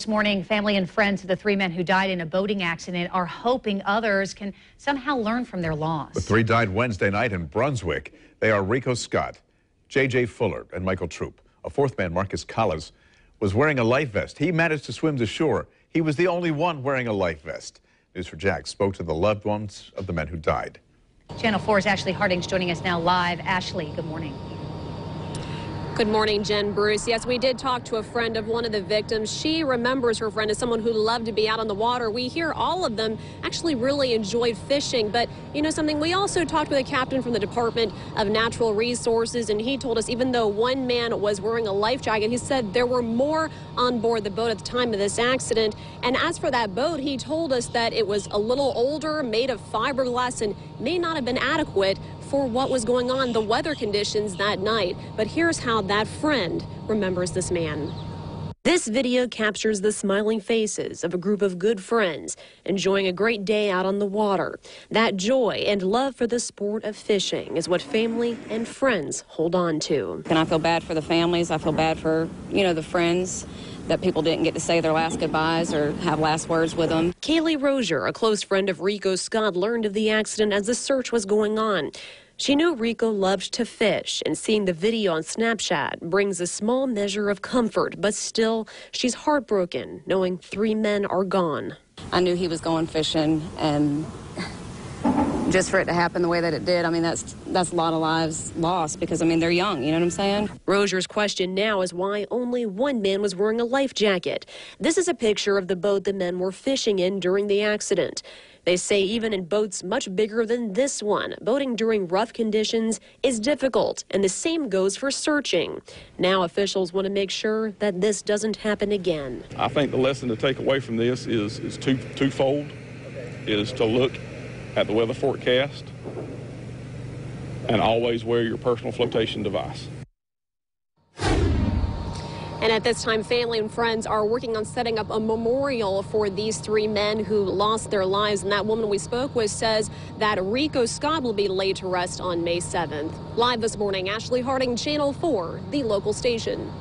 This morning, family and friends of the three men who died in a boating accident are hoping others can somehow learn from their loss. The three died Wednesday night in Brunswick. They are Rico Scott, J.J. Fuller, and Michael Troop. A fourth man, Marcus Collis, was wearing a life vest. He managed to swim to shore. He was the only one wearing a life vest. News4Jax spoke to the loved ones of the men who died. Channel 4's Ashley Harding's joining us now live. Ashley, good morning. Good morning, Jen, Bruce. Yes, we did talk to a friend of one of the victims. She remembers her friend as someone who loved to be out on the water. We hear all of them actually really enjoyed fishing. But you know something, we also talked with a captain from the Department of Natural Resources, and he told us even though one man was wearing a life jacket, he said there were more on board the boat at the time of this accident. And as for that boat, he told us that it was a little older, made of fiberglass, and may not have been adequate for what was going on, the weather conditions that night. But here's how that friend remembers this man. This video captures the smiling faces of a group of good friends enjoying a great day out on the water. That joy and love for the sport of fishing is what family and friends hold on to. And I feel bad for the families. I feel bad for, the friends that people didn't get to say their last goodbyes or have last words with them. Kaylee Rozier, a close friend of Rico Scott, learned of the accident as the search was going on. She knew Rico loved to fish, and seeing the video on Snapchat brings a small measure of comfort, but still, she's heartbroken knowing three men are gone. I knew he was going fishing, and just for it to happen the way that it did, that's a lot of lives lost because, they're young, you know what I'm saying? Rozier's question now is why only one man was wearing a life jacket. This is a picture of the boat the men were fishing in during the accident. They say even in boats much bigger than this one, boating during rough conditions is difficult, and the same goes for searching. Now officials want to make sure that this doesn't happen again. I think the lesson to take away from this is twofold, is to look at the weather forecast and always wear your personal flotation device. And at this time, family and friends are working on setting up a memorial for these three men who lost their lives. And that woman we spoke with says that Rico Scott will be laid to rest on May 7th. Live this morning, Ashley Harding, Channel 4, the local station.